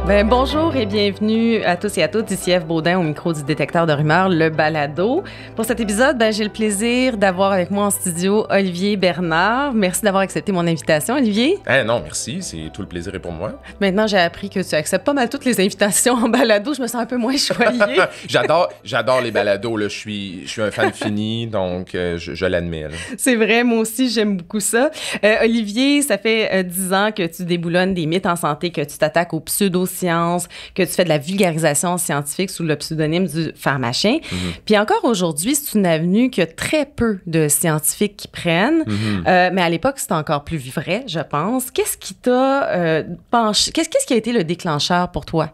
Bonjour et bienvenue à tous et à toutes. Ici Ève Baudin au micro du détecteur de rumeurs, le balado. Pour cet épisode, j'ai le plaisir d'avoir avec moi en studio Olivier Bernard. Merci d'avoir accepté mon invitation, Olivier. Non, merci. C'est tout le plaisir est pour moi. Maintenant, j'ai appris que tu acceptes pas mal toutes les invitations en balado. Je me sens un peu moins choyée. J'adore les balados. Là. Je suis un fan fini, donc je l'admets. Là. C'est vrai, moi aussi, j'aime beaucoup ça. Olivier, ça fait 10 ans que tu déboulonnes des mythes en santé, que tu t'attaques aux pseudosciences, que tu fais de la vulgarisation scientifique sous le pseudonyme du pharmacien. Puis encore aujourd'hui, c'est une avenue qu'il y a très peu de scientifiques qui prennent. Mais à l'époque, c'était encore plus vrai, je pense. Qu'est-ce qui t'a penché? Qu'est-ce qui a été le déclencheur pour toi?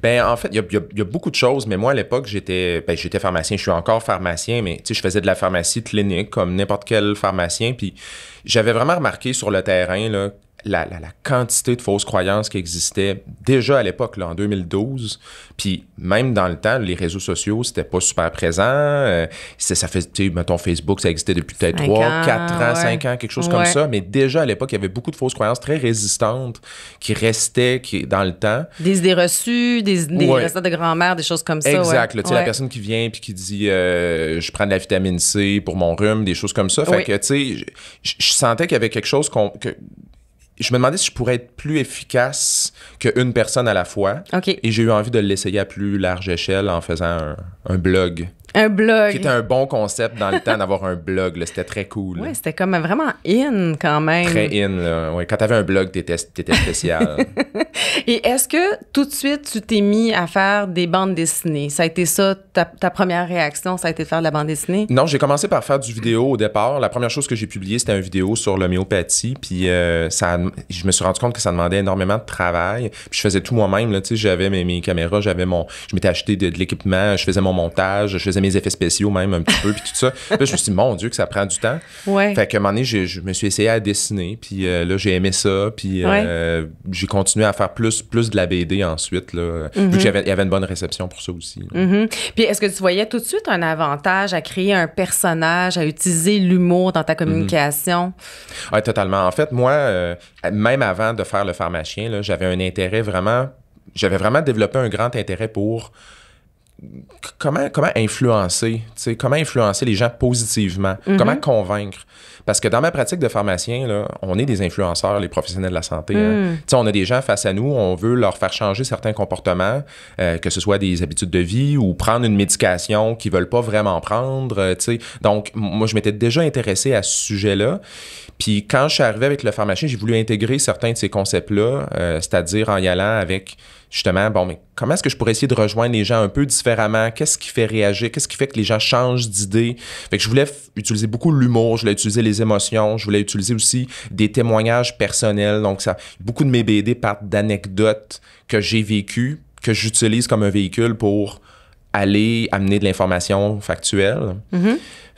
En fait, il y a beaucoup de choses, mais moi, à l'époque, j'étais pharmacien. Je suis encore pharmacien, mais je faisais de la pharmacie clinique comme n'importe quel pharmacien. Puis j'avais vraiment remarqué sur le terrain, là, la quantité de fausses croyances qui existaient déjà à l'époque, là, en 2012. Puis même dans le temps, les réseaux sociaux, c'était pas super présent. Ça fait, mettons, Facebook, ça existait depuis peut-être 3, 4 ans, 5 ans, quelque chose comme ça. Mais déjà à l'époque, il y avait beaucoup de fausses croyances très résistantes qui restaient dans le temps. Des idées reçues, des recettes de grand-mère, des choses comme ça. Exact. Là, la personne qui vient puis qui dit je prends de la vitamine C pour mon rhume, des choses comme ça. Fait que, tu sais, je sentais qu'il y avait quelque chose je me demandais si je pourrais être plus efficace qu'une personne à la fois. Okay. Et j'ai eu envie de l'essayer à plus large échelle en faisant un blog. Un blog. Qui était un bon concept dans le temps d'avoir un blog. Là. C'était très cool. Oui, c'était comme vraiment in quand même. Très in. Là. Ouais, quand t'avais un blog, t'étais spécial. Et est-ce que tout de suite, tu t'es mis à faire des bandes dessinées? Ça a été ça, ta première réaction, ça a été de faire de la bande dessinée? Non, j'ai commencé par faire du vidéo au départ. La première chose que j'ai publiée, c'était une vidéo sur l'homéopathie. Puis je me suis rendu compte que ça demandait énormément de travail. Puis je faisais tout moi-même. Là. J'avais mes caméras, je m'étais acheté de l'équipement, je faisais mon montage, je faisais mes effets spéciaux même un petit peu, puis tout ça. Puis là, je me suis dit, mon Dieu, que ça prend du temps. Ouais. Fait qu'à un moment donné, je me suis essayé à dessiner, puis là, j'ai aimé ça, puis j'ai continué à faire plus de la BD ensuite, là, vu qu'il y avait une bonne réception pour ça aussi. Puis est-ce que tu voyais tout de suite un avantage à créer un personnage, à utiliser l'humour dans ta communication? Oui, totalement. En fait, moi, même avant de faire le pharmacien, là, j'avais vraiment développé un grand intérêt pour comment influencer les gens positivement, comment convaincre. Parce que dans ma pratique de pharmacien, là, on est des influenceurs, les professionnels de la santé. Hein. On a des gens face à nous, on veut leur faire changer certains comportements, que ce soit des habitudes de vie ou prendre une médication qu'ils veulent pas vraiment prendre. Donc, moi, je m'étais déjà intéressé à ce sujet-là. Puis quand je suis arrivé avec le pharmacien, j'ai voulu intégrer certains de ces concepts-là, c'est-à-dire en y allant avec justement, mais comment est-ce que je pourrais essayer de rejoindre les gens un peu différemment? Qu'est-ce qui fait réagir? Qu'est-ce qui fait que les gens changent d'idée? Fait que je voulais utiliser beaucoup l'humour, je voulais utiliser les émotions, je voulais utiliser aussi des témoignages personnels. Donc, beaucoup de mes BD partent d'anecdotes que j'ai vécues, que j'utilise comme un véhicule pour aller amener de l'information factuelle.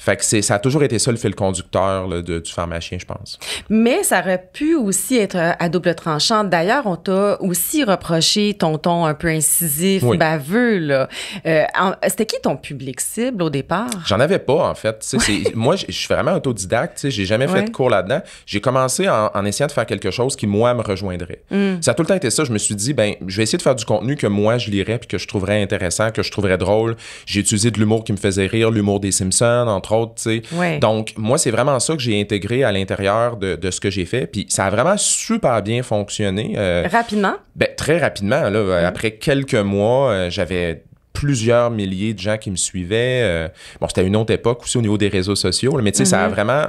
Fait que ça a toujours été ça le fil conducteur là, du pharmacien, je pense. Mais ça aurait pu aussi être à double tranchant. D'ailleurs, on t'a aussi reproché ton ton un peu incisif, baveux. Là. C'était qui ton public cible au départ? J'en avais pas, en fait. Moi, je suis vraiment autodidacte. J'ai jamais fait de cours là-dedans. J'ai commencé en essayant de faire quelque chose qui, moi, me rejoindrait. Ça a tout le temps été ça. Je me suis dit, je vais essayer de faire du contenu que moi, je lirais puis que je trouverais intéressant, que je trouverais drôle. J'ai utilisé de l'humour qui me faisait rire, l'humour des Simpsons, entre autres, tu sais. Donc, moi, c'est vraiment ça que j'ai intégré à l'intérieur de ce que j'ai fait. Puis ça a vraiment super bien fonctionné. Rapidement? Très rapidement. Là, après quelques mois, j'avais plusieurs milliers de gens qui me suivaient. C'était une autre époque aussi au niveau des réseaux sociaux. Là, mais tu sais, ça a vraiment...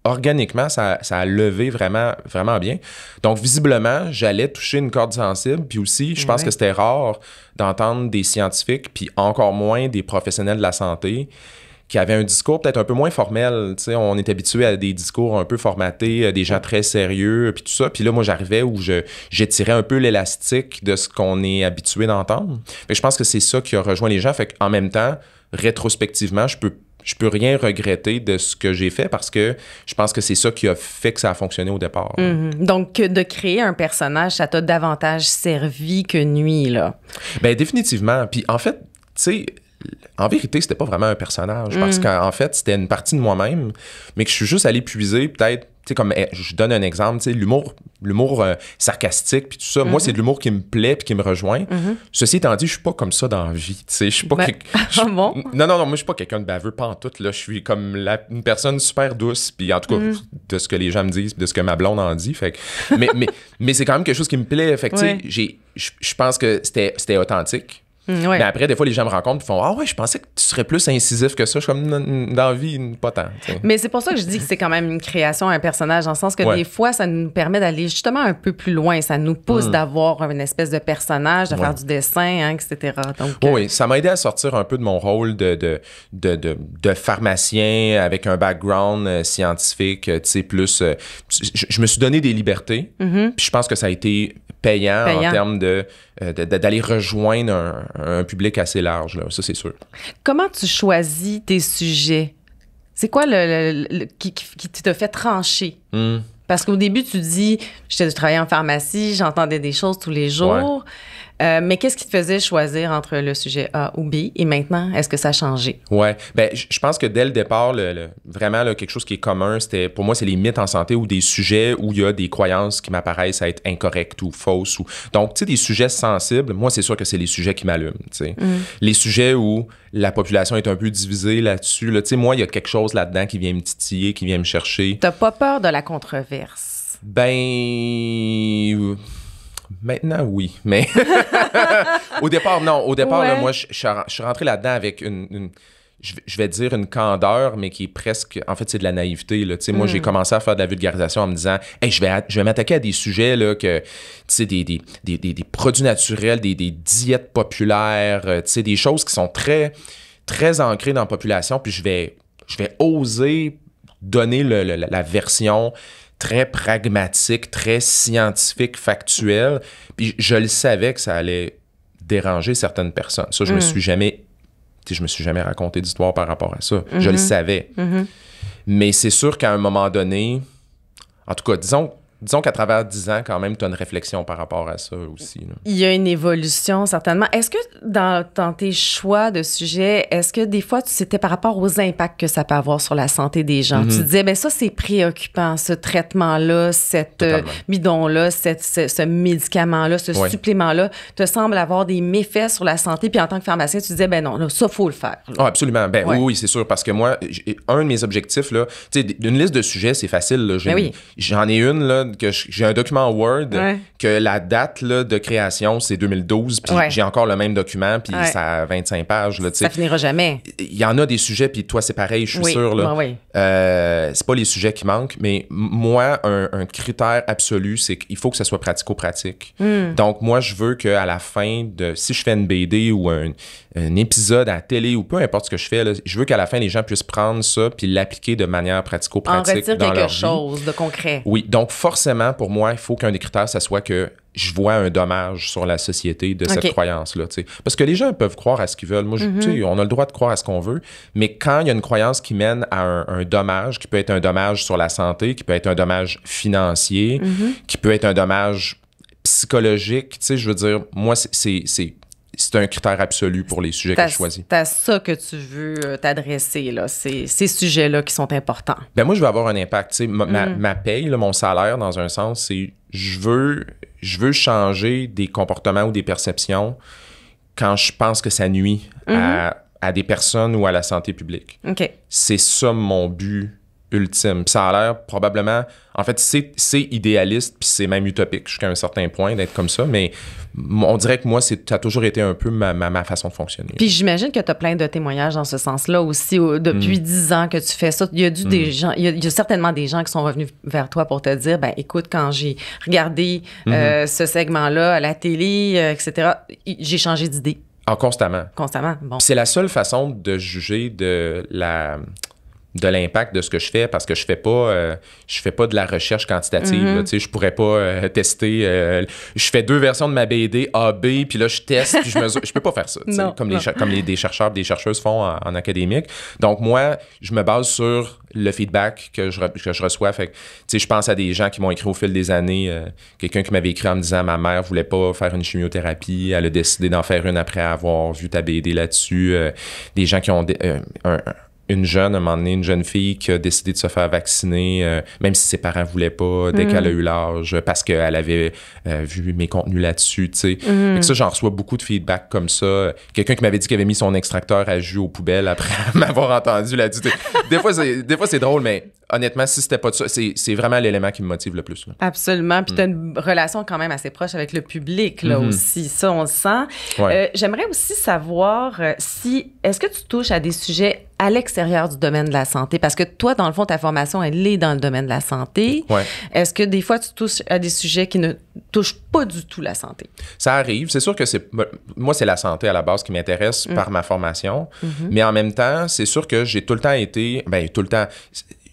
Organiquement, ça a levé vraiment, vraiment bien. Donc, visiblement, j'allais toucher une corde sensible. Puis aussi, je pense que c'était rare d'entendre des scientifiques, puis encore moins des professionnels de la santé, qui avaient un discours peut-être un peu moins formel. Tu sais, on est habitué à des discours un peu formatés, des gens très sérieux, puis tout ça. Puis là, moi, j'arrivais où j'étirais un peu l'élastique de ce qu'on est habitué d'entendre. Fait que je pense que c'est ça qui a rejoint les gens. Fait qu'en même temps, rétrospectivement, je peux rien regretter de ce que j'ai fait parce que je pense que c'est ça qui a fait que ça a fonctionné au départ. Donc, de créer un personnage, ça t'a davantage servi que nui, là? Définitivement. Puis en fait, tu sais, en vérité, c'était pas vraiment un personnage parce qu'en fait, c'était une partie de moi-même, mais que je suis juste allé puiser peut-être sais, comme je donne un exemple, tu sais, l'humour sarcastique puis tout ça, moi, c'est de l'humour qui me plaît puis qui me rejoint. Ceci étant dit, je suis pas comme ça dans la vie, tu sais, je suis pas... Bon? Non, moi, je suis pas quelqu'un de baveux, pas en tout, là, je suis comme une personne super douce, puis en tout cas, de ce que les gens me disent, de ce que ma blonde en dit, fait que... mais c'est quand même quelque chose qui me plaît, fait que, tu sais, je pense que c'était authentique. Mais après, des fois, les gens me rencontrent et font « Ah ouais, je pensais que tu serais plus incisif que ça. » Je suis comme « Dans la vie, pas tant. » Mais c'est pour ça que je dis que c'est quand même une création, un personnage, dans le sens que des fois, ça nous permet d'aller justement un peu plus loin. Ça nous pousse d'avoir une espèce de personnage, de faire du dessin, hein, etc. Donc, oui, ça m'a aidé à sortir un peu de mon rôle de pharmacien avec un background scientifique, tu sais, plus... je me suis donné des libertés. Puis je pense que ça a été payant. En termes d'aller rejoindre un public assez large, là. Ça, c'est sûr. Comment tu choisis tes sujets? C'est quoi qui t'a fait trancher? Parce qu'au début, tu dis, je travaillais en pharmacie, j'entendais des choses tous les jours. Mais qu'est-ce qui te faisait choisir entre le sujet A ou B? Et maintenant, est-ce que ça a changé? Oui. Bien, je pense que dès le départ, vraiment, quelque chose qui est commun, pour moi, c'est les mythes en santé ou des sujets où il y a des croyances qui m'apparaissent à être incorrectes ou fausses. Donc, tu sais, des sujets sensibles, moi, c'est sûr que c'est les sujets qui m'allument. Les sujets où la population est un peu divisée là-dessus. Là, tu sais, moi, il y a quelque chose là-dedans qui vient me titiller, qui vient me chercher. T'as pas peur de la controverse? Ben... Maintenant, oui, mais au départ, non. Au départ, là, moi, je suis rentré là-dedans avec je vais dire une candeur, mais qui est presque... En fait, c'est de la naïveté, là. Tu sais, moi, j'ai commencé à faire de la vulgarisation en me disant « Hey, je vais m'attaquer à des sujets, là, que... Tu sais, des produits naturels, des diètes populaires, tu sais, des choses qui sont très, très ancrées dans la population, puis je vais oser donner la version... très pragmatique, très scientifique, factuel. Puis je le savais que ça allait déranger certaines personnes. Ça, je me suis jamais raconté d'histoire par rapport à ça. Je le savais. Mais c'est sûr qu'à un moment donné, en tout cas, disons qu'à travers 10 ans, quand même, tu as une réflexion par rapport à ça aussi. Là. Il y a une évolution, certainement. Est-ce que dans tes choix de sujets, est-ce que des fois, c'était par rapport aux impacts que ça peut avoir sur la santé des gens? Tu disais, bien ça, c'est préoccupant, ce traitement-là, cette bidon-là, ce médicament-là, ce supplément-là, te semble avoir des méfaits sur la santé. Puis en tant que pharmacien, tu disais, ben non, là, ça, il faut le faire. Oh, absolument. Ben oui, c'est sûr. Parce que moi, un de mes objectifs, là, tu sais, une liste de sujets, c'est facile. Là, j'en ai une, là, que j'ai un document Word que la date là, de création, c'est 2012, puis j'ai encore le même document, puis ça a 25 pages. Là, ça finira jamais. Il y en a des sujets, puis toi, c'est pareil, je suis sûr. Là. C'est pas les sujets qui manquent, mais moi, un critère absolu, c'est qu'il faut que ça soit pratico-pratique. Donc, moi, je veux qu'à la fin si je fais une BD ou un épisode à la télé ou peu importe ce que je fais, là, je veux qu'à la fin, les gens puissent prendre ça puis l'appliquer de manière pratico-pratique dans leur vie. En quelque chose de concret. Oui, donc forcément, pour moi, il faut qu'un des critères, ça soit que je vois un dommage sur la société de cette croyance-là. T'sais. Parce que les gens peuvent croire à ce qu'ils veulent. Moi, on a le droit de croire à ce qu'on veut, mais quand il y a une croyance qui mène à un dommage, qui peut être un dommage sur la santé, qui peut être un dommage financier, qui peut être un dommage psychologique, je veux dire, moi, c'est un critère absolu pour les sujets que je choisis. C'est à ça que tu veux t'adresser, là, ces sujets-là qui sont importants. Ben moi, je veux avoir un impact. Ma paye, là, mon salaire, dans un sens, c'est je veux changer des comportements ou des perceptions quand je pense que ça nuit à des personnes ou à la santé publique. C'est ça mon but ultime. Puis ça a l'air probablement... En fait, c'est idéaliste, puis c'est même utopique jusqu'à un certain point d'être comme ça, mais on dirait que moi, ça a toujours été un peu ma façon de fonctionner. Puis j'imagine que tu as plein de témoignages dans ce sens-là aussi. Depuis 10 ans que tu fais ça, il y a des gens, il y a certainement des gens qui sont revenus vers toi pour te dire, ben écoute, quand j'ai regardé ce segment-là à la télé, etc., j'ai changé d'idée. Ah, constamment. Constamment, bon. C'est la seule façon de juger de l'impact de ce que je fais parce que je fais pas de la recherche quantitative. Là, je pourrais pas tester. Je fais 2 versions de ma BD A, B, puis là, je teste, puis je mesure. Je peux pas faire ça. Non, comme des chercheurs et des chercheuses font en académique. Donc, moi, je me base sur le feedback que je reçois. Fait que, je pense à des gens qui m'ont écrit au fil des années. Quelqu'un qui m'avait écrit en me disant « Ma mère voulait pas faire une chimiothérapie. Elle a décidé d'en faire une après avoir vu ta BD là-dessus. » Des gens qui ont... une jeune, à un moment donné, une jeune fille qui a décidé de se faire vacciner, même si ses parents voulaient pas, dès qu'elle a eu l'âge, parce qu'elle avait vu mes contenus là-dessus, tu sais. Fait que ça, j'en reçois beaucoup de feedback comme ça. Quelqu'un qui m'avait dit qu'il avait mis son extracteur à jus aux poubelles après m'avoir entendu là-dessus. Des fois, c'est drôle, mais honnêtement, si c'était pas de ça, c'est vraiment l'élément qui me motive le plus. Là. Absolument. Puis tu as une relation quand même assez proche avec le public, là, aussi. Ça, on le sent. Ouais. J'aimerais aussi savoir est-ce que tu touches à des sujets à l'extérieur du domaine de la santé? Parce que toi, dans le fond, ta formation, elle est dans le domaine de la santé. Ouais. Est-ce que des fois, tu touches à des sujets qui ne touchent pas du tout la santé? Ça arrive. C'est sûr que moi, c'est la santé à la base qui m'intéresse par ma formation. Mais en même temps, c'est sûr que j'ai tout le temps été... tout le temps...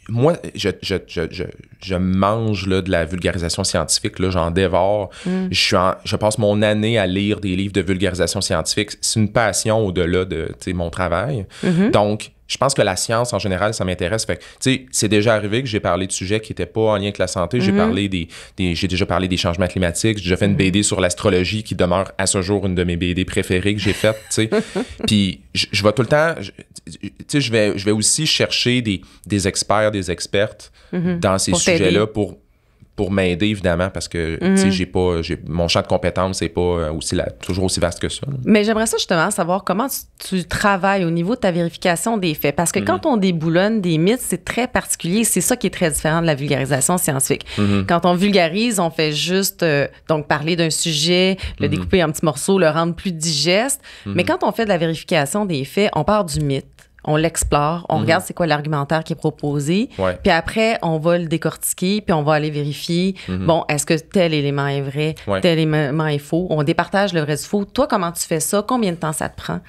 Moi, je mange là, de la vulgarisation scientifique, là, j'en dévore. Je passe mon année à lire des livres de vulgarisation scientifique. C'est une passion au-delà de mon travail. Donc, je pense que la science, en général, ça m'intéresse. Fait que, c'est déjà arrivé que j'ai parlé de sujets qui n'étaient pas en lien avec la santé. J'ai déjà parlé des changements climatiques. J'ai déjà fait une BD sur l'astrologie qui demeure à ce jour une de mes BD préférées que j'ai faites. Puis je vais tout le temps... je vais aussi chercher des experts, des expertes dans ces sujets-là pour m'aider, évidemment, parce que mon champ de compétences n'est pas toujours aussi vaste que ça. Là. Mais j'aimerais ça justement savoir comment tu travailles au niveau de ta vérification des faits. Parce que quand on déboulonne des mythes, c'est très particulier. C'est ça qui est très différent de la vulgarisation scientifique. Quand on vulgarise, on fait juste donc parler d'un sujet, le découper en petits morceaux, le rendre plus digeste. Mais quand on fait de la vérification des faits, on part du mythe. On l'explore, on regarde c'est quoi l'argumentaire qui est proposé, puis après, on va le décortiquer, puis on va aller vérifier, bon, est-ce que tel élément est vrai, tel élément est faux, on départage le vrai du faux. Toi, comment tu fais ça? Combien de temps ça te prend?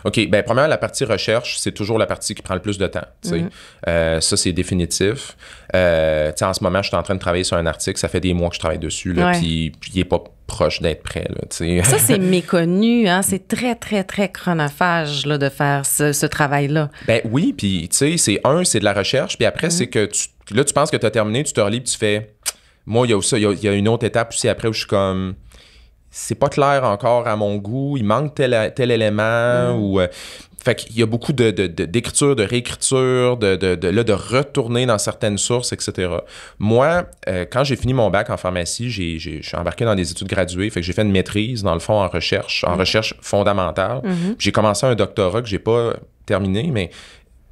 OK, premièrement, la partie recherche, c'est toujours la partie qui prend le plus de temps. Ça, c'est définitif. En ce moment, je suis en train de travailler sur un article, ça fait des mois que je travaille dessus, puis il n'est pas proche d'être prêt. Là, ça, c'est méconnu. Hein? C'est très, très, très chronophage là, de faire ce travail-là. Oui, puis c'est de la recherche, puis après, c'est que tu penses que tu as terminé, tu te relis, puis tu fais... Moi, il y a une autre étape aussi après où je suis comme... C'est pas clair encore à mon goût, il manque tel élément, ou... Fait qu'il y a beaucoup d'écriture, de réécriture, de retourner dans certaines sources, etc. Moi, quand j'ai fini mon bac en pharmacie, je suis embarqué dans des études graduées. Fait que j'ai fait une maîtrise, dans le fond, en recherche fondamentale. J'ai commencé un doctorat que j'ai pas terminé, mais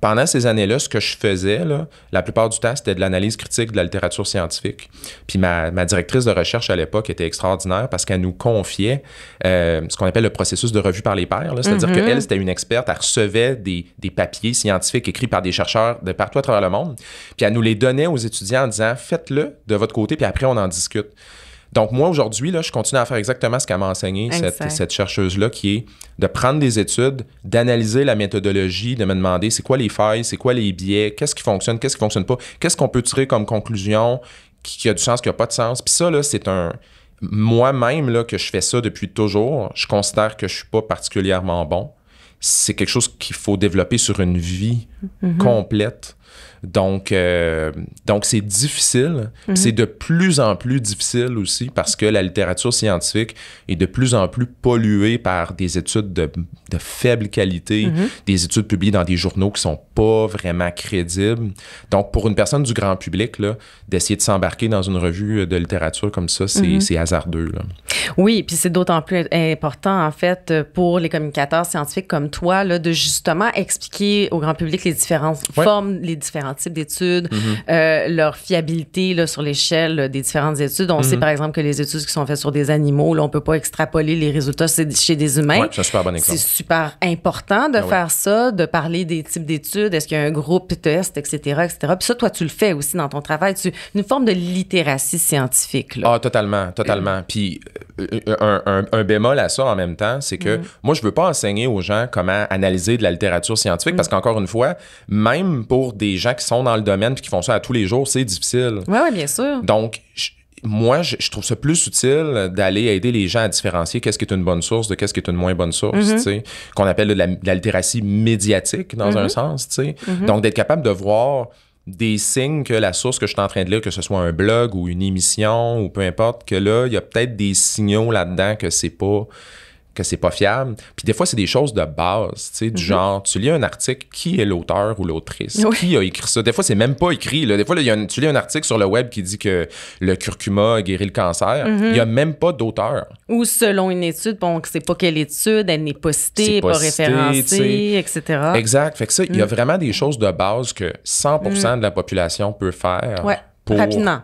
pendant ces années-là, ce que je faisais, là, la plupart du temps, c'était de l'analyse critique de la littérature scientifique. Puis ma directrice de recherche à l'époque était extraordinaire parce qu'elle nous confiait ce qu'on appelle le processus de revue par les pairs. Là. C'est-à-dire qu'elle, c'était une experte, elle recevait des papiers scientifiques écrits par des chercheurs de partout à travers le monde. Puis elle nous les donnait aux étudiants en disant « Faites-le de votre côté, puis après, on en discute ». Donc, moi, aujourd'hui, là, je continue à faire exactement ce qu'elle m'a enseigné, cette chercheuse-là, qui est de prendre des études, d'analyser la méthodologie, de me demander c'est quoi les failles, c'est quoi les biais, qu'est-ce qui fonctionne pas, qu'est-ce qu'on peut tirer comme conclusion qui a du sens, qui n'a pas de sens. Puis ça, là, c'est moi-même, là, que je fais ça depuis toujours, je considère que je suis pas particulièrement bon. C'est quelque chose qu'il faut développer sur une vie complète. Donc, c'est difficile. C'est de plus en plus difficile aussi parce que la littérature scientifique est de plus en plus polluée par des études de faible qualité, des études publiées dans des journaux qui sont pas vraiment crédibles. Donc, pour une personne du grand public, là, d'essayer de s'embarquer dans une revue de littérature comme ça, c'est hasardeux. Là. Oui, puis c'est d'autant plus important, en fait, pour les communicateurs scientifiques comme toi, là, de justement expliquer au grand public les différentes formes, les différents types d'études, leur fiabilité là, sur l'échelle des différentes études. On sait, par exemple, que les études qui sont faites sur des animaux, là, on peut pas extrapoler les résultats chez des humains. Oui, c'est un super bon exemple. C'est super important de faire ça, de parler des types d'études, est-ce qu'il y a un groupe test, etc., etc. Puis ça, toi, tu le fais aussi dans ton travail. Une forme de littératie scientifique. Là. Ah, totalement. Puis un bémol à ça en même temps, c'est que moi, je veux pas enseigner aux gens comment analyser de la littérature scientifique parce qu'encore une fois, même pour des gens qui sont dans le domaine et qui font ça à tous les jours, c'est difficile. Oui, bien sûr. Donc, moi, je trouve ça plus utile d'aller aider les gens à différencier qu'est-ce qui est une bonne source de qu'est-ce qui est une moins bonne source, tu sais, qu'on appelle de la littératie médiatique dans un sens, tu sais. Donc, d'être capable de voir des signes que la source que je suis en train de lire, que ce soit un blog ou une émission ou peu importe, que là, il y a peut-être des signaux là-dedans que c'est pas que c'est pas fiable. Puis des fois, c'est des choses de base, tu sais, du genre, tu lis un article, qui est l'auteur ou l'autrice? Oui. Qui a écrit ça? Des fois, c'est même pas écrit. Là. Des fois, là, tu lis un article sur le web qui dit que le curcuma guérit le cancer. Il y a même pas d'auteur. Ou selon une étude, bon, c'est pas quelle étude, elle n'est pas citée, pas référencée, etc. Exact. Fait que ça, il y a vraiment des choses de base que 100% de la population peut faire. Rapidement.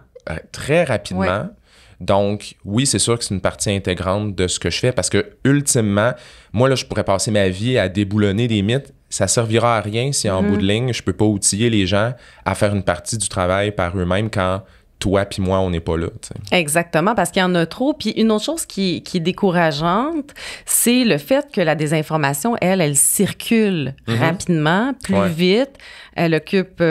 Très rapidement. Ouais. Donc, oui, c'est sûr que c'est une partie intégrante de ce que je fais parce que, ultimement, moi, là, je pourrais passer ma vie à déboulonner des mythes. Ça servira à rien si, en bout de ligne, je peux pas outiller les gens à faire une partie du travail par eux-mêmes quand toi puis moi, on n'est pas là. T'sais. Exactement, parce qu'il y en a trop. Puis une autre chose qui est décourageante, c'est le fait que la désinformation, elle circule rapidement, plus vite. Elle occupe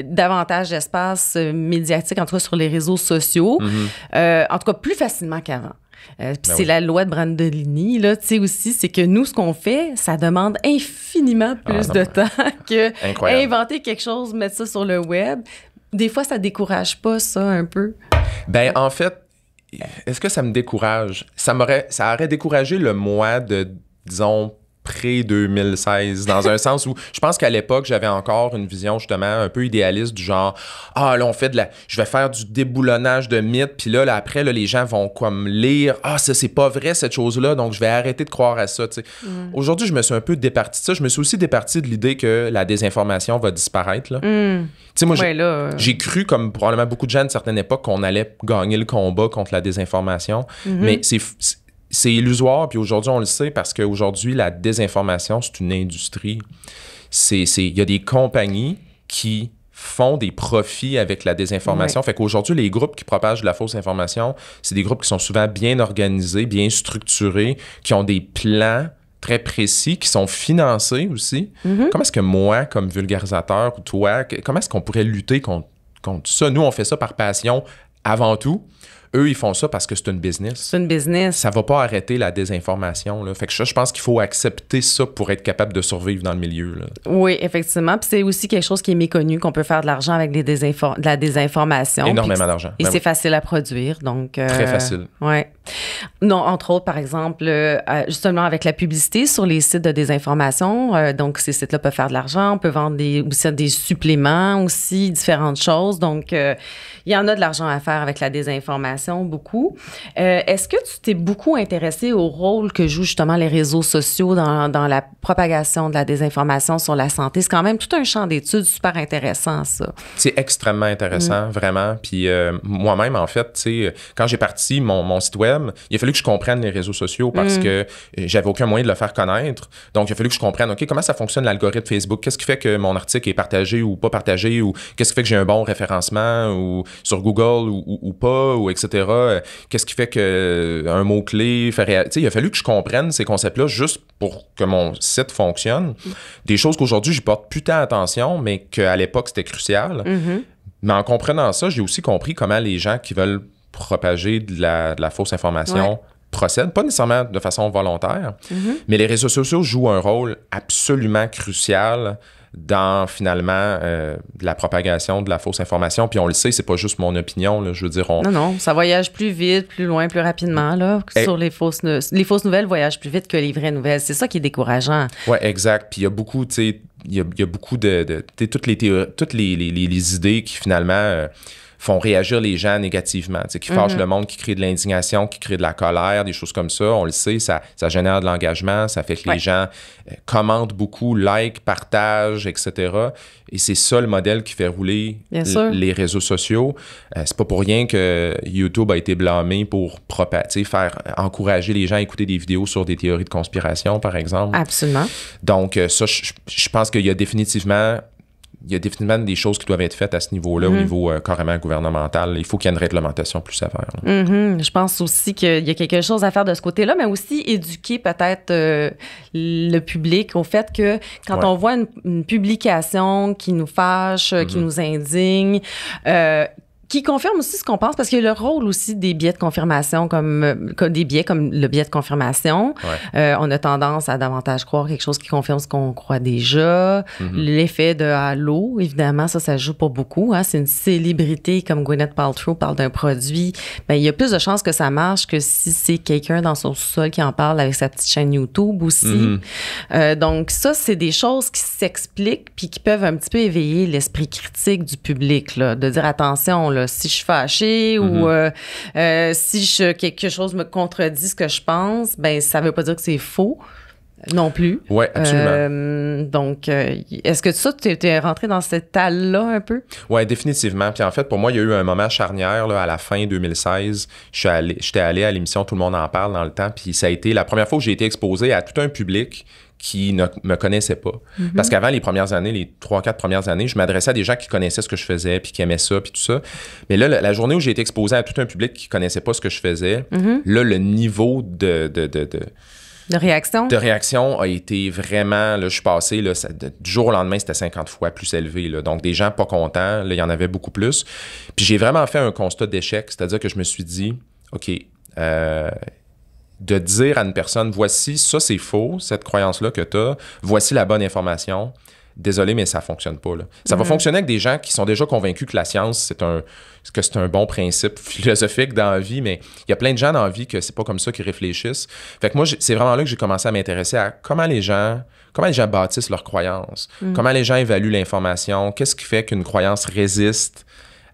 davantage d'espace médiatique, en tout cas sur les réseaux sociaux, en tout cas plus facilement qu'avant. Puis c'est la loi de Brandolini, là, tu sais, aussi, c'est que nous, ce qu'on fait, ça demande infiniment plus de temps que inventer quelque chose, mettre ça sur le web. Des fois, ça décourage pas, ça, un peu? Ben, en fait, est-ce que ça me décourage? Ça aurait découragé le moi de, disons, pré-2016, dans un sens où je pense qu'à l'époque, j'avais encore une vision justement un peu idéaliste du genre « Ah, là, je vais faire du déboulonnage de mythes, puis là, après, là, les gens vont comme lire « Ah, ça, c'est pas vrai, cette chose-là, donc je vais arrêter de croire à ça. » Aujourd'hui, je me suis un peu départi de ça. Je me suis aussi départi de l'idée que la désinformation va disparaître. Là. Tu sais, moi, j'ai cru, comme probablement beaucoup de gens à une certaine époque, qu'on allait gagner le combat contre la désinformation, mais c'est illusoire, puis aujourd'hui, on le sait, parce qu'aujourd'hui, la désinformation, c'est une industrie. Il y a des compagnies qui font des profits avec la désinformation. Fait qu'aujourd'hui, les groupes qui propagent de la fausse information, c'est des groupes qui sont souvent bien organisés, bien structurés, qui ont des plans très précis, qui sont financés aussi. Comment est-ce que moi, comme vulgarisateur, ou toi, comment est-ce qu'on pourrait lutter contre ça? Nous, on fait ça par passion avant tout. Eux, ils font ça parce que c'est une business. C'est une business. Ça va pas arrêter la désinformation. Là. Fait que je pense qu'il faut accepter ça pour être capable de survivre dans le milieu. Là. Oui, effectivement. Puis c'est aussi quelque chose qui est méconnu, qu'on peut faire de l'argent avec de la désinformation. Énormément d'argent. Et c'est facile à produire. Donc, très facile. Oui. Non, entre autres, par exemple, justement avec la publicité sur les sites de désinformation. Donc, ces sites-là peuvent faire de l'argent. On peut vendre aussi des suppléments aussi, différentes choses. Donc, il y en a de l'argent à faire avec la désinformation, beaucoup. Est-ce que tu t'es beaucoup intéressé au rôle que jouent justement les réseaux sociaux dans la propagation de la désinformation sur la santé? C'est quand même tout un champ d'études super intéressant, ça. C'est extrêmement intéressant, vraiment. Puis moi-même, en fait, tu sais, quand j'ai parti mon site web, il a fallu que je comprenne les réseaux sociaux parce que j'avais aucun moyen de le faire connaître. Donc, il a fallu que je comprenne, OK, comment ça fonctionne l'algorithme Facebook? Qu'est-ce qui fait que mon article est partagé ou pas partagé? Ou qu'est-ce qui fait que j'ai un bon référencement ou sur Google ou pas? Ou etc. Qu'est-ce qui fait qu'un mot-clé fait réagir? Il a fallu que je comprenne ces concepts-là juste pour que mon site fonctionne. Des choses qu'aujourd'hui, j'y porte plus tant attention, mais qu'à l'époque, c'était crucial. Mais en comprenant ça, j'ai aussi compris comment les gens qui veulent propager de la fausse information procèdent, pas nécessairement de façon volontaire, mais les réseaux sociaux jouent un rôle absolument crucial dans, finalement, la propagation de la fausse information. Puis on le sait, c'est pas juste mon opinion, là, je veux dire... Non, ça voyage plus vite, plus loin, plus rapidement, là. Sur les fausses nouvelles voyagent plus vite que les vraies nouvelles. C'est ça qui est décourageant. Oui, exact. Puis il y a beaucoup, tu sais, il y a beaucoup de toutes les idées qui, finalement... font réagir les gens négativement, qui fâchent le monde, qui créent de l'indignation, qui créent de la colère, des choses comme ça. On le sait, ça génère de l'engagement, ça fait que les gens commentent beaucoup, like, partagent, etc. Et c'est ça le modèle qui fait rouler les réseaux sociaux. C'est pas pour rien que YouTube a été blâmé pour faire encourager les gens à écouter des vidéos sur des théories de conspiration, par exemple. Absolument. Donc, ça, je pense qu'il y a définitivement des choses qui doivent être faites à ce niveau-là, au niveau carrément gouvernemental. Il faut qu'il y ait une réglementation plus sévère. Je pense aussi qu'il y a quelque chose à faire de ce côté-là, mais aussi éduquer peut-être le public au fait que quand on voit une publication qui nous fâche, qui nous indigne, qui confirme aussi ce qu'on pense, parce qu'il y a le rôle aussi des biais de confirmation, comme des biais comme le biais de confirmation. Ouais. On a tendance à davantage croire quelque chose qui confirme ce qu'on croit déjà. L'effet de halo, évidemment, ça joue pas beaucoup. Hein. C'est une célébrité comme Gwyneth Paltrow parle d'un produit. Ben, il y a plus de chances que ça marche que si c'est quelqu'un dans son sous-sol qui en parle avec sa petite chaîne YouTube aussi. Donc ça, c'est des choses qui s'expliquent puis qui peuvent un petit peu éveiller l'esprit critique du public, là, de dire attention, là, si je suis fâchée ou si quelque chose me contredit ce que je pense, ben ça veut pas dire que c'est faux non plus. Oui, absolument. Donc, est-ce que ça, tu es rentré dans cette talle-là un peu? Oui, définitivement. Puis en fait, pour moi, il y a eu un moment charnière là, à la fin 2016. J'étais allé à l'émission Tout le monde en parle dans le temps, puis ça a été la première fois que j'ai été exposé à tout un public qui ne me connaissait pas. Parce qu'avant, les 3-4 premières années, je m'adressais à des gens qui connaissaient ce que je faisais, puis qui aimaient ça, puis tout ça. Mais là, la journée où j'ai été exposé à tout un public qui ne connaissait pas ce que je faisais, là, le niveau de réaction a été vraiment, là, je suis passé, là, du jour au lendemain, c'était 50 fois plus élevé. Là. Donc, des gens pas contents, là, il y en avait beaucoup plus. Puis j'ai vraiment fait un constat d'échec, c'est-à-dire que je me suis dit, OK, de dire à une personne, voici, ça c'est faux, cette croyance-là que tu as, voici la bonne information. Désolé, mais ça fonctionne pas. Là. Ça va fonctionner avec des gens qui sont déjà convaincus que la science, c'est un bon principe philosophique dans la vie, mais il y a plein de gens dans la vie que c'est pas comme ça qu'ils réfléchissent. Fait que moi, c'est vraiment là que j'ai commencé à m'intéresser à comment les gens bâtissent leurs croyances, comment les gens évaluent l'information, qu'est-ce qui fait qu'une croyance résiste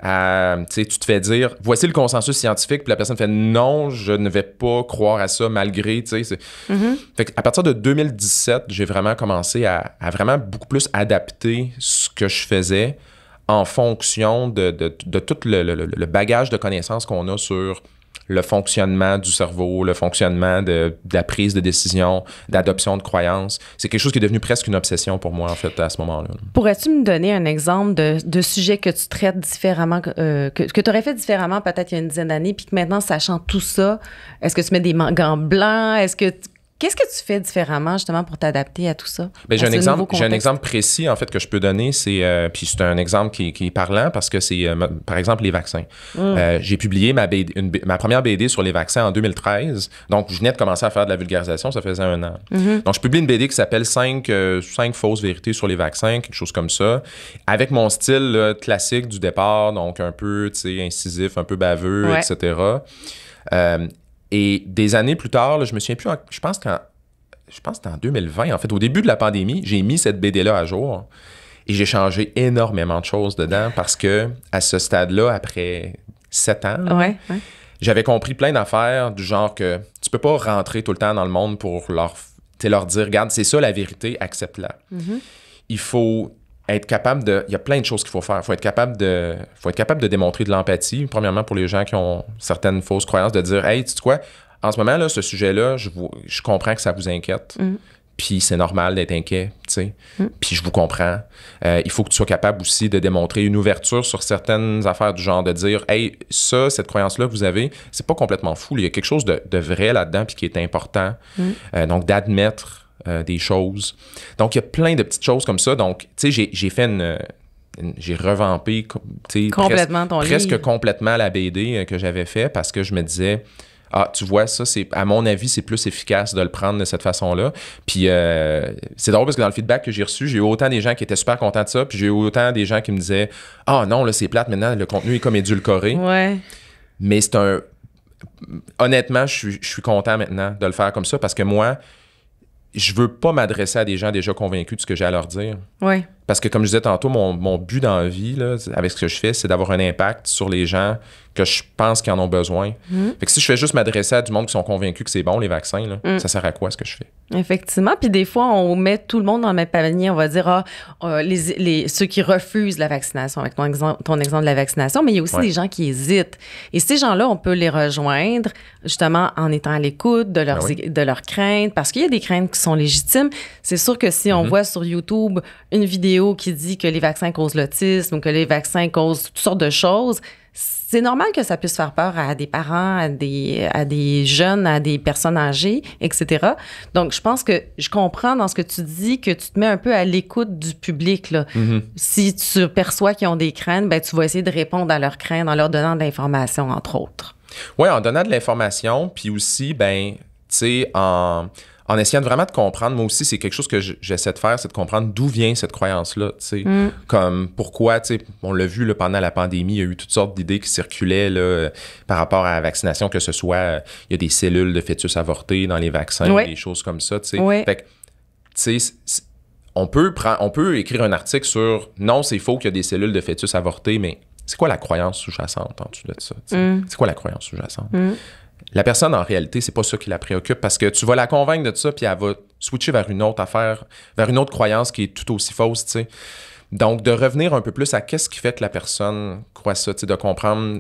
à, tu te fais dire, voici le consensus scientifique, puis la personne fait non, je ne vais pas croire à ça malgré, tu sais. Fait qu'à partir de 2017, j'ai vraiment commencé à vraiment beaucoup plus adapter ce que je faisais en fonction de tout le bagage de connaissances qu'on a sur le fonctionnement du cerveau, le fonctionnement de la prise de décision, d'adoption de croyances. C'est quelque chose qui est devenu presque une obsession pour moi, en fait, à ce moment-là. Pourrais-tu me donner un exemple de sujet que tu traites différemment, que tu aurais fait différemment peut-être il y a une dizaine d'années, puis que maintenant, sachant tout ça, est-ce que tu mets des gants blancs? Qu'est-ce que tu fais différemment, justement, pour t'adapter à tout ça? Bien, j'ai un exemple précis, en fait, que je peux donner. Puis c'est un exemple qui est parlant parce que c'est, par exemple, les vaccins. J'ai publié ma première BD sur les vaccins en 2013. Donc, je venais de commencer à faire de la vulgarisation. Ça faisait 1 an. Donc, je publie une BD qui s'appelle 5 fausses vérités sur les vaccins, quelque chose comme ça, avec mon style là, classique du départ, donc un peu, tu sais, incisif, un peu baveux, etc. Et des années plus tard, là, je me souviens plus, je pense que c'était en 2020, en fait, au début de la pandémie, j'ai mis cette BD-là à jour et j'ai changé énormément de choses dedans parce que à ce stade-là, après 7 ans, j'avais compris plein d'affaires du genre que tu peux pas rentrer tout le temps dans le monde pour leur dire, regarde, c'est ça la vérité, accepte-la. Il faut être capable de... Il y a plein de choses qu'il faut faire. Il faut être capable de démontrer de l'empathie, premièrement pour les gens qui ont certaines fausses croyances, de dire, hey, tu sais quoi, en ce moment, là, ce sujet-là, je comprends que ça vous inquiète. Puis c'est normal d'être inquiet, tu sais. Puis je vous comprends. Il faut que tu sois capable aussi de démontrer une ouverture sur certaines affaires du genre de dire, hey, cette croyance-là que vous avez, c'est pas complètement fou. Il y a quelque chose de vrai là-dedans puis qui est important. Donc d'admettre des choses. Donc, il y a plein de petites choses comme ça. Donc, tu sais, j'ai revampé complètement presque complètement la BD que j'avais fait parce que je me disais, ah, tu vois, ça, à mon avis, c'est plus efficace de le prendre de cette façon-là. Puis, c'est drôle parce que dans le feedback que j'ai reçu, j'ai eu autant des gens qui étaient super contents de ça, puis j'ai eu autant des gens qui me disaient, ah non, là, c'est plate, maintenant, le contenu est comme édulcoré. Mais honnêtement, je suis content maintenant de le faire comme ça parce que moi, je veux pas m'adresser à des gens déjà convaincus de ce que j'ai à leur dire. Parce que, comme je disais tantôt, mon but dans la vie, là, avec ce que je fais, c'est d'avoir un impact sur les gens que je pense qu'ils en ont besoin. Fait que si je fais juste m'adresser à du monde qui sont convaincus que c'est bon, les vaccins, là, ça sert à quoi ce que je fais? Effectivement. Puis des fois, on met tout le monde dans le même panier. On va dire, ceux qui refusent la vaccination, avec ton exemple de la vaccination, mais il y a aussi des gens qui hésitent. Et ces gens-là, on peut les rejoindre justement en étant à l'écoute de leurs craintes, parce qu'il y a des craintes qui sont légitimes. C'est sûr que si on voit sur YouTube une vidéo qui dit que les vaccins causent l'autisme ou que les vaccins causent toutes sortes de choses, c'est normal que ça puisse faire peur à des parents, à des jeunes, à des personnes âgées, etc. Donc, je pense que je comprends dans ce que tu dis que tu te mets un peu à l'écoute du public, là. Si tu perçois qu'ils ont des craintes, ben, tu vas essayer de répondre à leurs craintes en leur donnant de l'information, entre autres. Oui, en donnant de l'information, puis aussi, ben, tu sais, en essayant de vraiment de comprendre, moi aussi, c'est quelque chose que j'essaie de faire, c'est de comprendre d'où vient cette croyance-là, tu sais. Comme pourquoi, tu sais, on l'a vu là, pendant la pandémie, il y a eu toutes sortes d'idées qui circulaient là, par rapport à la vaccination, que ce soit, il y a des cellules de fœtus avortés dans les vaccins, des choses comme ça, tu sais. Fait que, tu sais, on peut écrire un article sur « Non, c'est faux qu'il y a des cellules de fœtus avortés », mais c'est quoi la croyance sous-jacente en dessous de ça? C'est quoi la croyance sous-jacente? La personne, en réalité, c'est pas ça qui la préoccupe parce que tu vas la convaincre de ça puis elle va switcher vers une autre affaire, vers une autre croyance qui est tout aussi fausse, tu sais. Donc, de revenir un peu plus à qu'est-ce qui fait que la personne croit ça, tu sais, de comprendre,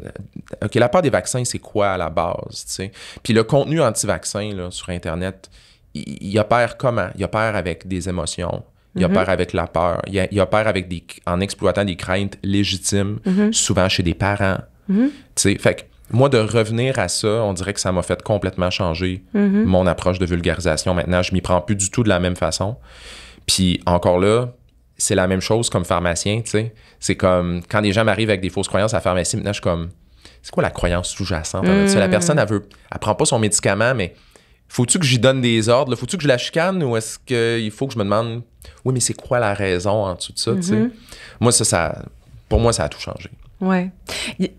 OK, la peur des vaccins, c'est quoi à la base, tu sais. Puis le contenu anti-vaccin, là, sur Internet, il opère comment? Il opère avec des émotions. Il opère avec la peur. Il opère avec en exploitant des craintes légitimes, souvent chez des parents. Tu sais, fait que moi, de revenir à ça, on dirait que ça m'a fait complètement changer mon approche de vulgarisation. Maintenant, je m'y prends plus du tout de la même façon. Puis encore là, c'est la même chose comme pharmacien, tu sais. C'est comme, quand des gens m'arrivent avec des fausses croyances à la pharmacie, maintenant, je suis comme, c'est quoi la croyance sous-jacente? La personne, elle prend pas son médicament, mais faut-tu que j'y donne des ordres? Là? Faut-tu que je la chicane ou est-ce qu'il faut que je me demande, oui, mais c'est quoi la raison en dessous de ça, tu sais? Moi, pour moi, ça a tout changé. Oui.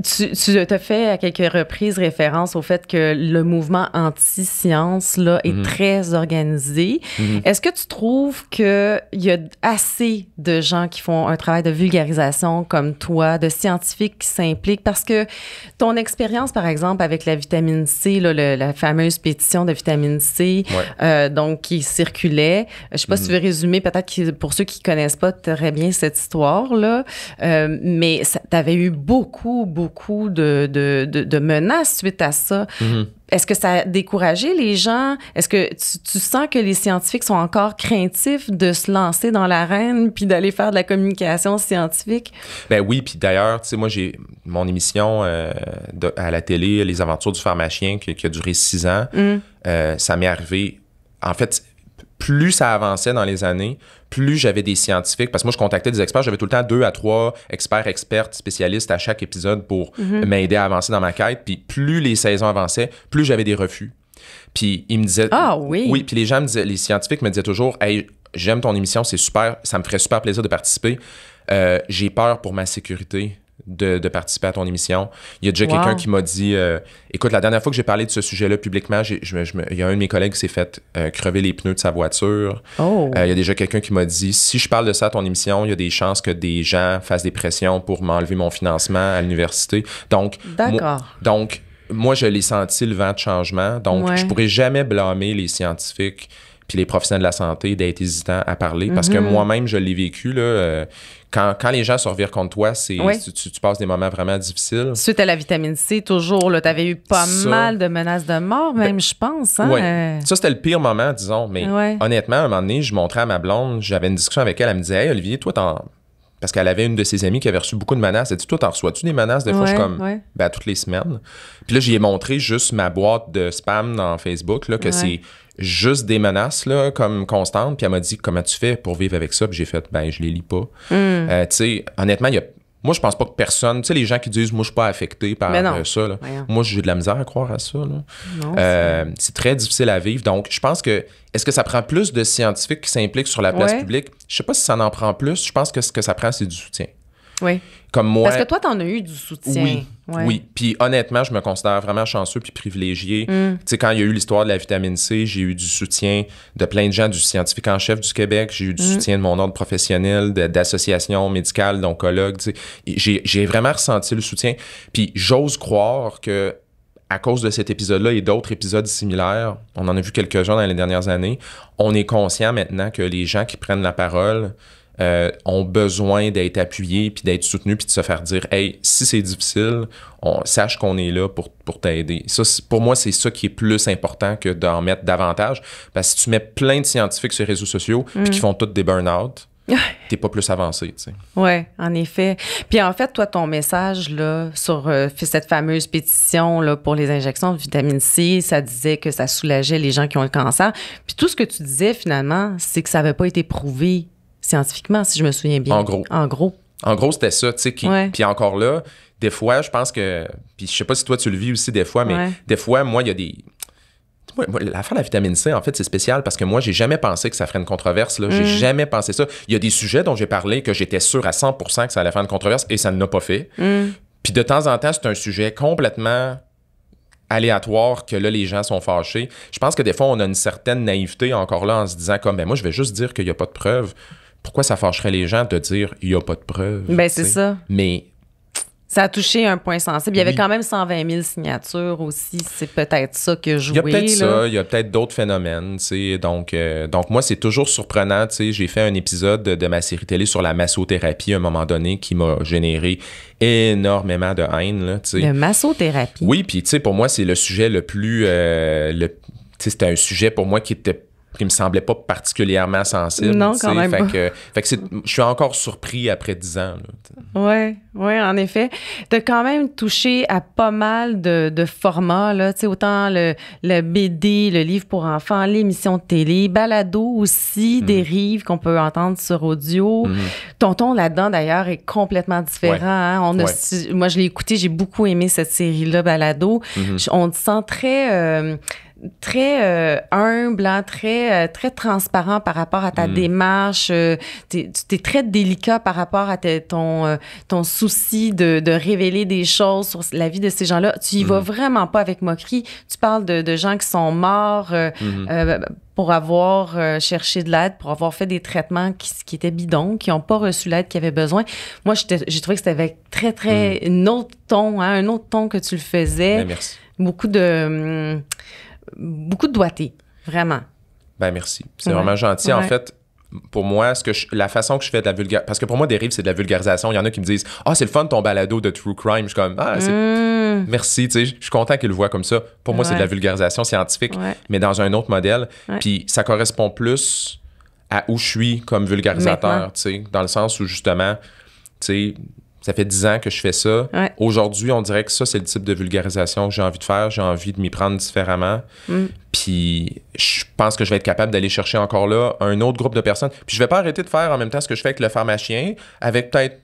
Tu as fait à quelques reprises référence au fait que le mouvement anti-science là, est très organisé. Est-ce que tu trouves qu'il y a assez de gens qui font un travail de vulgarisation comme toi, de scientifiques qui s'impliquent? Parce que ton expérience, par exemple, avec la vitamine C, là, la fameuse pétition de vitamine C, donc qui circulait, je ne sais pas si tu veux résumer, peut-être que pour ceux qui ne connaissent pas très bien cette histoire-là, mais tu avais eu beaucoup de menaces suite à ça. Est-ce que ça a découragé les gens? Est-ce que tu sens que les scientifiques sont encore craintifs de se lancer dans l'arène puis d'aller faire de la communication scientifique? Ben oui, puis d'ailleurs, tu sais, moi, j'ai mon émission à la télé, Les Aventures du pharmacien, qui a duré 6 ans. Ça m'est arrivé... En fait, plus ça avançait dans les années, plus j'avais des scientifiques, parce que moi, je contactais des experts, j'avais tout le temps 2 à 3 expertes, spécialistes à chaque épisode pour m'aider à avancer dans ma quête. Puis plus les saisons avançaient, plus j'avais des refus. Puis ils me disaient... Ah oui? Oui, puis les scientifiques me disaient toujours, « Hey, j'aime ton émission, c'est super, ça me ferait super plaisir de participer. J'ai peur pour ma sécurité de participer à ton émission. » Il y a déjà quelqu'un qui m'a dit, écoute, la dernière fois que j'ai parlé de ce sujet-là publiquement, il y a un de mes collègues qui s'est fait crever les pneus de sa voiture. Il y a déjà quelqu'un qui m'a dit, si je parle de ça à ton émission, il y a des chances que des gens fassent des pressions pour m'enlever mon financement à l'université. Donc, moi, je l'ai senti le vent de changement. Donc, je pourrais jamais blâmer les scientifiques puis les professionnels de la santé d'être hésitants à parler parce que moi-même, je l'ai vécu, là. Quand les gens se revirent contre toi, tu passes des moments vraiment difficiles. Suite à la vitamine C, toujours, tu avais eu pas mal de menaces de mort, même, je pense. Hein? Oui, ça, c'était le pire moment, disons. Mais honnêtement, à un moment donné, je montrais à ma blonde, j'avais une discussion avec elle, elle me disait « Hey, Olivier, toi, parce qu'elle avait une de ses amies qui avait reçu beaucoup de menaces. Elle dit, toi, t'en reçois-tu des menaces? Des fois, je suis comme, ben, toutes les semaines. Puis là, j'y ai montré juste ma boîte de spam dans Facebook, là, que c'est juste des menaces, là, comme constantes. Puis elle m'a dit, comment tu fais pour vivre avec ça? Puis j'ai fait, ben, je les lis pas. Tu sais, honnêtement, moi, je pense pas que personne... Tu sais, les gens qui disent, moi, je suis pas affecté par ça, là. Moi, j'ai de la misère à croire à ça, là. Non, c'est très difficile à vivre. Donc, je pense que... Est-ce que ça prend plus de scientifiques qui s'impliquent sur la place publique? Je sais pas si ça en prend plus. Je pense que ce que ça prend, c'est du soutien. Oui. Comme moi... Parce que toi, t'en as eu du soutien. Oui. Puis honnêtement, je me considère vraiment chanceux puis privilégié. Tu sais, quand il y a eu l'histoire de la vitamine C, j'ai eu du soutien de plein de gens, du scientifique en chef du Québec. J'ai eu du soutien de mon ordre professionnel, d'associations médicales, d'oncologues. Tu sais. J'ai vraiment ressenti le soutien. Puis j'ose croire que à cause de cet épisode-là et d'autres épisodes similaires, on en a vu quelques-uns dans les dernières années, on est conscient maintenant que les gens qui prennent la parole ont besoin d'être appuyés, puis d'être soutenus, puis de se faire dire « Hey, si c'est difficile, sache qu'on est là pour t'aider. » Ça, pour moi, c'est ça qui est plus important que d'en mettre davantage. Parce que si tu mets plein de scientifiques sur les réseaux sociaux, puis qui font tous des burn-out, t'es pas plus avancé, tu sais. Oui, en effet. Puis en fait, toi, ton message là, sur cette fameuse pétition là, pour les injections de vitamine C, ça disait que ça soulageait les gens qui ont le cancer. Puis tout ce que tu disais, finalement, c'est que ça n'avait pas été prouvé scientifiquement, si je me souviens bien. En gros, c'était ça, tu sais. Puis encore là, des fois, je pense que... Puis je sais pas si toi, tu le vis aussi des fois, mais des fois, moi, il y a des... L'affaire de la vitamine C, en fait, c'est spécial parce que moi, j'ai jamais pensé que ça ferait une controverse. Là. J'ai jamais pensé ça. Il y a des sujets dont j'ai parlé que j'étais sûr à 100% que ça allait faire une controverse et ça ne l'a pas fait. Puis de temps en temps, c'est un sujet complètement aléatoire que là, les gens sont fâchés. Je pense que des fois, on a une certaine naïveté encore là en se disant comme, ben moi, je vais juste dire qu'il n'y a pas de preuves. Pourquoi ça fâcherait les gens de dire il n'y a pas de preuves? Ben c'est ça. Mais... Ça a touché un point sensible. Il y avait quand même 120 000 signatures aussi. C'est peut-être ça qui a joué. Il y a peut-être là. ça. Il y a peut-être d'autres phénomènes. Donc moi, c'est toujours surprenant. J'ai fait un épisode de ma série télé sur la massothérapie à un moment donné qui m'a généré énormément de haine. Là, la massothérapie? Oui, puis tu pour moi, c'est le sujet le plus... c'était un sujet pour moi qui me semblait pas particulièrement sensible. Non, quand même pas. Fait que je suis encore surpris après 10 ans. Oui, en effet. Tu as quand même touché à pas mal de formats, là, autant le BD, le livre pour enfants, l'émission de télé, balado aussi, dérive qu'on peut entendre sur audio. Ton ton là-dedans, d'ailleurs, est complètement différent. Hein? Moi, je l'ai écouté, j'ai beaucoup aimé cette série-là, balado. On te sent très humble, hein, très transparent par rapport à ta démarche. T'es très délicat par rapport à ton souci de révéler des choses sur la vie de ces gens-là. Tu y vas vraiment pas avec moquerie. Tu parles de gens qui sont morts pour avoir cherché de l'aide, pour avoir fait des traitements qui étaient bidons, qui n'ont pas reçu l'aide qu'ils avaient besoin. Moi, j'ai trouvé que c'était avec très un autre ton que tu le faisais. Ben, merci. Beaucoup de doigté, vraiment. Ben merci. C'est vraiment gentil. En fait, pour moi, la façon que je fais de la vulgarisation... Parce que pour moi, Dérive, c'est de la vulgarisation. Il y en a qui me disent « Ah, c'est le fun ton balado de True Crime. » Je suis comme « Ah, c'est... Merci. » Tu sais, je suis content qu'ils le voient comme ça. Pour moi, c'est de la vulgarisation scientifique, mais dans un autre modèle. Puis ça correspond plus à où je suis comme vulgarisateur, tu sais, dans le sens où, justement, tu sais... Ça fait 10 ans que je fais ça. Aujourd'hui, on dirait que ça, c'est le type de vulgarisation que j'ai envie de faire. J'ai envie de m'y prendre différemment. Puis je pense que je vais être capable d'aller chercher encore là un autre groupe de personnes. Puis je vais pas arrêter de faire en même temps ce que je fais avec le pharmacien, avec peut-être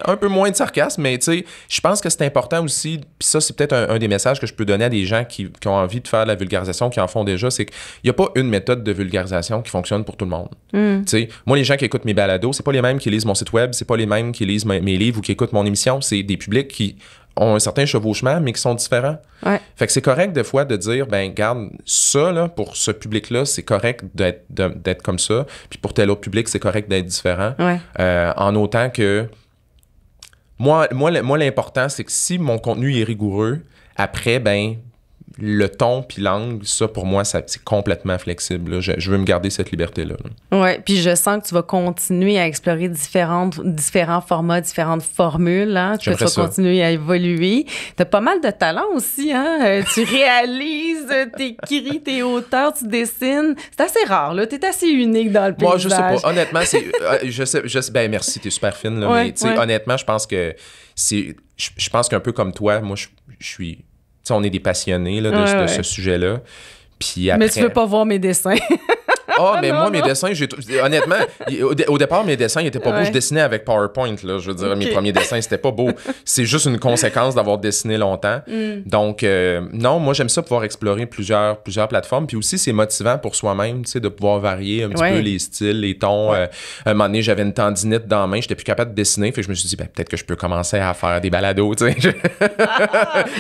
un peu moins de sarcasme, mais tu sais, je pense que c'est important aussi, puis ça, c'est peut-être un des messages que je peux donner à des gens qui ont envie de faire de la vulgarisation, qui en font déjà, c'est qu'il n'y a pas une méthode de vulgarisation qui fonctionne pour tout le monde. Tu sais, moi, les gens qui écoutent mes balados, c'est pas les mêmes qui lisent mon site web, c'est pas les mêmes qui lisent mes livres ou qui écoutent mon émission, c'est des publics qui ont un certain chevauchement, mais qui sont différents. Fait que c'est correct des fois de dire, ben garde, ça, là, pour ce public-là, c'est correct d'être comme ça, puis pour tel autre public, c'est correct d'être différent. En autant que... Moi, l'important, c'est que si mon contenu est rigoureux, après, ben le ton puis l'angle, ça, pour moi, c'est complètement flexible. Là. Je veux me garder cette liberté-là. Oui, puis je sens que tu vas continuer à explorer différents formats, différentes formules, hein, que tu vas continuer à évoluer. Tu as pas mal de talent aussi, hein? Tu réalises, t'écris, t'es auteur, tu dessines. C'est assez rare, là. T'es assez unique dans le paysage. Moi, je sais pas. Honnêtement, je sais, ben merci, t'es super fine, là. Mais, honnêtement, je pense que je pense qu'un peu comme toi, moi, je suis... T'sais, on est des passionnés là, de ce sujet-là. Puis après... Mais tu veux pas voir mes dessins. Mais moi, mes dessins, honnêtement, au départ, mes dessins, ils étaient pas beaux. Je dessinais avec PowerPoint, là. Je veux dire, mes premiers dessins, c'était pas beau. C'est juste une conséquence d'avoir dessiné longtemps. Donc, non, moi, j'aime ça pouvoir explorer plusieurs plateformes. Puis aussi, c'est motivant pour soi-même, tu sais, de pouvoir varier un petit peu les styles, les tons. À un moment donné, j'avais une tendinite dans la main, j'étais plus capable de dessiner. Fait que je me suis dit, peut-être que je peux commencer à faire des balados, tu sais.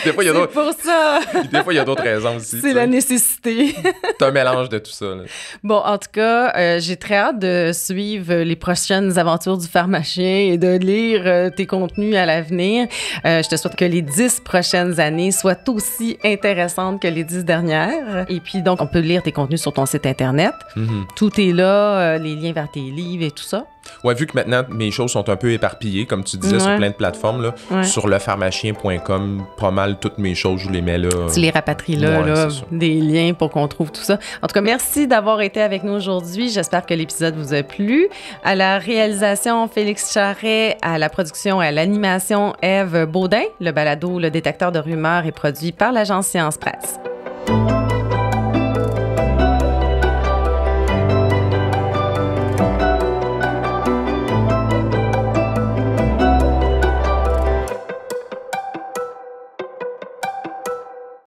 Des fois, il y a d'autres... pour ça! Des fois, il y a d'autres raisons aussi. C'est la nécessité. C'est un mélange de tout ça, là. Bon, en tout cas, j'ai très hâte de suivre les prochaines aventures du pharmacien et de lire tes contenus à l'avenir. Je te souhaite que les 10 prochaines années soient aussi intéressantes que les 10 dernières. Et puis, donc, on peut lire tes contenus sur ton site Internet. Tout est là, les liens vers tes livres et tout ça. Ouais, vu que maintenant, mes choses sont un peu éparpillées, comme tu disais, sur plein de plateformes, là, sur lepharmacien.com, pas mal toutes mes choses, je les mets là. Tu les rapatries là, des liens pour qu'on trouve tout ça. En tout cas, merci d'avoir été avec nous aujourd'hui. J'espère que l'épisode vous a plu. À la réalisation, Félix Charret. À la production et à l'animation, Ève Baudin. Le balado, le détecteur de rumeurs est produit par l'agence Science Presse.